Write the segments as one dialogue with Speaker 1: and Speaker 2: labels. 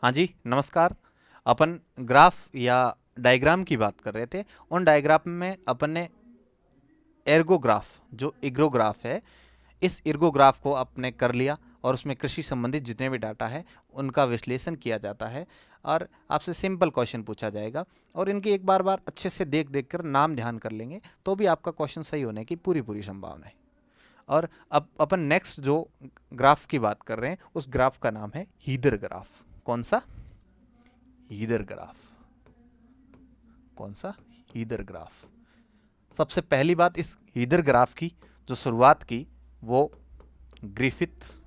Speaker 1: हाँ जी, नमस्कार। अपन ग्राफ या डायग्राम की बात कर रहे थे। उन डायग्राम में अपन ने एर्गोग्राफ जो इग्रोग्राफ है, इस इर्गोग्राफ को आपने कर लिया और उसमें कृषि संबंधित जितने भी डाटा है उनका विश्लेषण किया जाता है और आपसे सिंपल क्वेश्चन पूछा जाएगा और इनकी एक बार बार अच्छे से देख देख कर नाम ध्यान कर लेंगे तो भी आपका क्वेश्चन सही होने की पूरी पूरी संभावना है। और अब अपन नेक्स्ट जो ग्राफ की बात कर रहे हैं उस ग्राफ का नाम है हीदर ग्राफ। कौन सा? Heather graph. कौन सा? Heather graph. सबसे पहली बात, इस हीदर ग्राफ की जो शुरुआत की वो ग्रिफिथ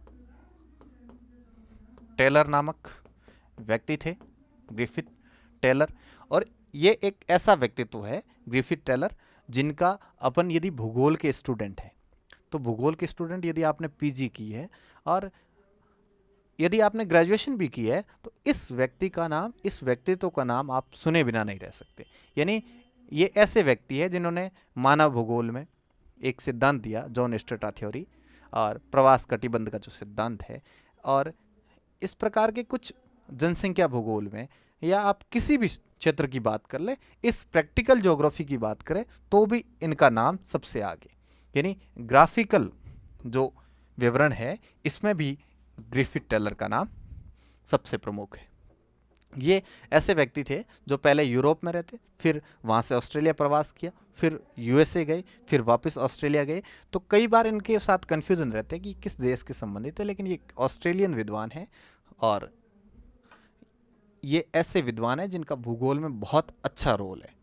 Speaker 1: टेलर नामक व्यक्ति थे। Griffith Taylor. और ये एक ऐसा व्यक्तित्व है ग्रिफिथ टेलर जिनका अपन यदि भूगोल के स्टूडेंट हैं तो भूगोल के स्टूडेंट यदि आपने पीजी की है और यदि आपने ग्रेजुएशन भी की है तो इस व्यक्ति का नाम, इस व्यक्तित्व का नाम आप सुने बिना नहीं रह सकते। यानी ये ऐसे व्यक्ति है जिन्होंने मानव भूगोल में एक सिद्धांत दिया, जॉन स्ट्रेटा थ्योरी, और प्रवास कटिबंध का जो सिद्धांत है, और इस प्रकार के कुछ जनसंख्या भूगोल में या आप किसी भी क्षेत्र की बात कर ले, इस प्रैक्टिकल ज्योग्राफी की बात करें तो भी इनका नाम सबसे आगे। यानी ग्राफिकल जो विवरण है इसमें भी ग्रिफिथ टेलर का नाम सबसे प्रमुख है। ये ऐसे व्यक्ति थे जो पहले यूरोप में रहते, फिर वहाँ से ऑस्ट्रेलिया प्रवास किया, फिर यूएसए गए, फिर वापस ऑस्ट्रेलिया गए। तो कई बार इनके साथ कन्फ्यूजन रहते हैं कि किस देश के संबंधित है, लेकिन ये ऑस्ट्रेलियन विद्वान है और ये ऐसे विद्वान है जिनका भूगोल में बहुत अच्छा रोल है।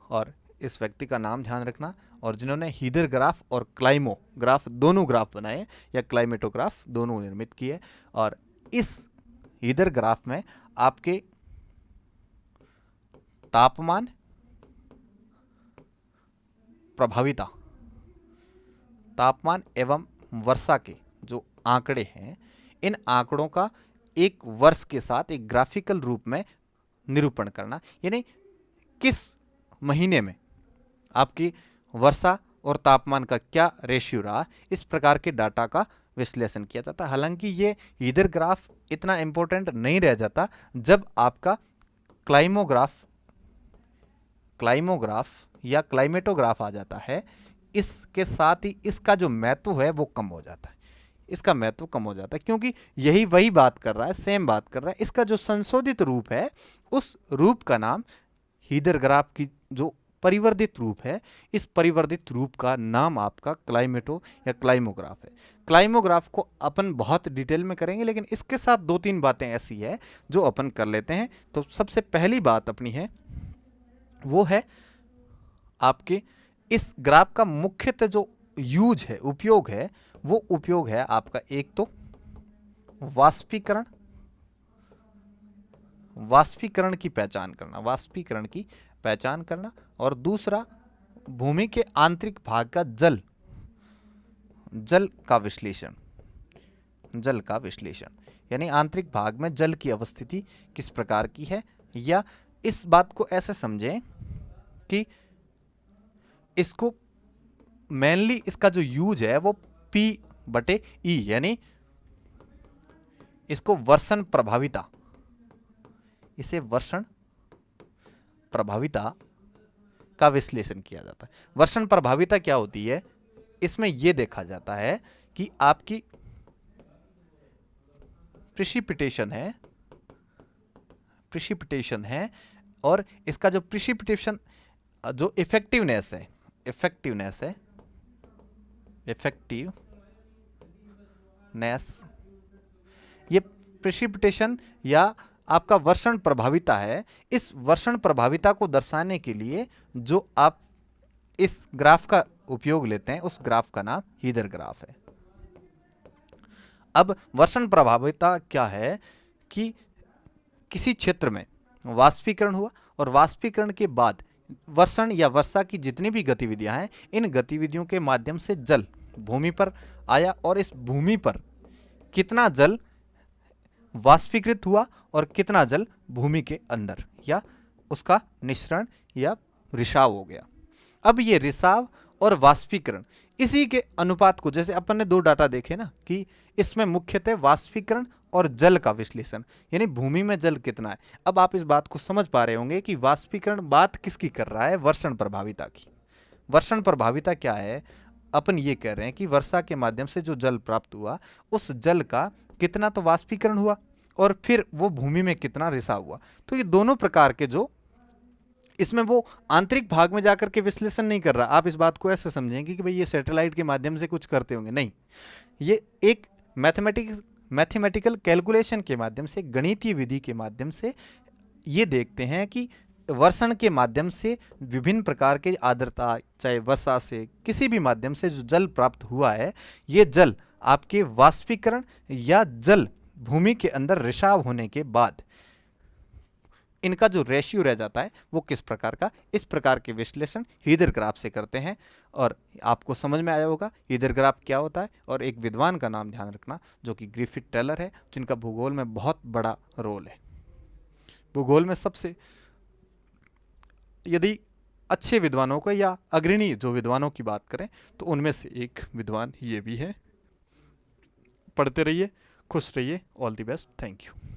Speaker 1: और इस व्यक्ति का नाम ध्यान रखना, और जिन्होंने हीदर ग्राफ और क्लाइमोग्राफ दोनों ग्राफ बनाए या क्लाइमेटोग्राफ दोनों निर्मित किए। और इस हीदर ग्राफ में आपके तापमान प्रभाविता, तापमान एवं वर्षा के जो आंकड़े हैं, इन आंकड़ों का एक वर्ष के साथ एक ग्राफिकल रूप में निरूपण करना। यानी किस महीने में आपकी वर्षा और तापमान का क्या रेशियो रहा, इस प्रकार के डाटा का विश्लेषण किया जाता है। हालांकि ये हीदर ग्राफ इतना इंपॉर्टेंट नहीं रह जाता जब आपका क्लाइमोग्राफ या क्लाइमेटोग्राफ आ जाता है। इसके साथ ही इसका जो महत्व है वो कम हो जाता है। इसका महत्व कम हो जाता है क्योंकि यही वही बात कर रहा है, सेम बात कर रहा है। इसका जो संशोधित रूप है उस रूप का नाम हीदर ग्राफ की जो परिवर्धित रूप है, इस परिवर्धित रूप का नाम आपका क्लाइमेटो या क्लाइमोग्राफ है। क्लाइमोग्राफ को अपन बहुत डिटेल में करेंगे, लेकिन इसके साथ दो तीन बातें ऐसी है जो अपन कर लेते हैं। तो सबसे पहली बात अपनी है वो है आपके इस ग्राफ का मुख्यतः जो यूज है, उपयोग है, वो उपयोग है आपका एक तो वाष्पीकरण की पहचान करना, और दूसरा भूमि के आंतरिक भाग का जल का विश्लेषण। यानी आंतरिक भाग में जल की अवस्थिति किस प्रकार की है, या इस बात को ऐसे समझें कि इसको मेनली इसका जो यूज है वो P/E, यानी इसको वर्षण प्रभाविता का विश्लेषण किया जाता है। वर्षण प्रभाविता क्या होती है? इसमें यह देखा जाता है कि आपकी प्रिसिपिटेशन है और इसका जो प्रिसिपिटेशन जो इफेक्टिवनेस ये प्रिसिपिटेशन या आपका वर्षण प्रभाविता है। इस वर्षण प्रभाविता को दर्शाने के लिए जो आप इस ग्राफ का उपयोग लेते हैं उस ग्राफ का नाम हीदर ग्राफ है। अब वर्षण प्रभाविता क्या है कि किसी क्षेत्र में वाष्पीकरण हुआ और वाष्पीकरण के बाद वर्षण या वर्षा की जितनी भी गतिविधियां हैं, इन गतिविधियों के माध्यम से जल भूमि पर आया और इस भूमि पर कितना जल वाष्पीकृत हुआ और कितना जल भूमि के अंदर या उसका निःसरण या रिसाव हो गया। अब ये रिसाव और वाष्पीकरण, इसी के अनुपात को, जैसे अपन ने दो डाटा देखे ना कि इसमें मुख्यतः वाष्पीकरण और जल का विश्लेषण, यानी भूमि में जल कितना है। अब आप इस बात को समझ पा रहे होंगे कि वाष्पीकरण बात किसकी कर रहा है, वर्षण प्रभाविता की। वर्षण प्रभाविता क्या है, अपन ये कह रहे हैं कि वर्षा के माध्यम से जो जल प्राप्त हुआ उस जल का कितना तो वाष्पीकरण हुआ और फिर वो भूमि में कितना रिसा हुआ। तो ये दोनों प्रकार के जो, इसमें वो आंतरिक भाग में जाकर के विश्लेषण नहीं कर रहा। आप इस बात को ऐसे समझेंगे कि भाई ये सैटेलाइट के माध्यम से कुछ करते होंगे, नहीं, ये एक मैथमेटिकल कैलकुलेशन के माध्यम से, गणितीय विधि के माध्यम से ये देखते हैं कि वर्षण के माध्यम से विभिन्न प्रकार के आर्द्रता, चाहे वर्षा से किसी भी माध्यम से जो जल प्राप्त हुआ है, ये जल आपके वाष्पीकरण या जल भूमि के अंदर रिसाव होने के बाद इनका जो रेशियो रह जाता है वो किस प्रकार का, इस प्रकार के विश्लेषण हीदर ग्राफ से करते हैं। और आपको समझ में आया होगा हीदर ग्राफ क्या होता है। और एक विद्वान का नाम ध्यान रखना जो कि ग्रिफिथ टेलर है, जिनका भूगोल में बहुत बड़ा रोल है। भूगोल में सबसे, यदि अच्छे विद्वानों को या अग्रणी जो विद्वानों की बात करें तो उनमें से एक विद्वान ये भी है। पढ़ते रहिए, खुश रहिए, all the best, thank you.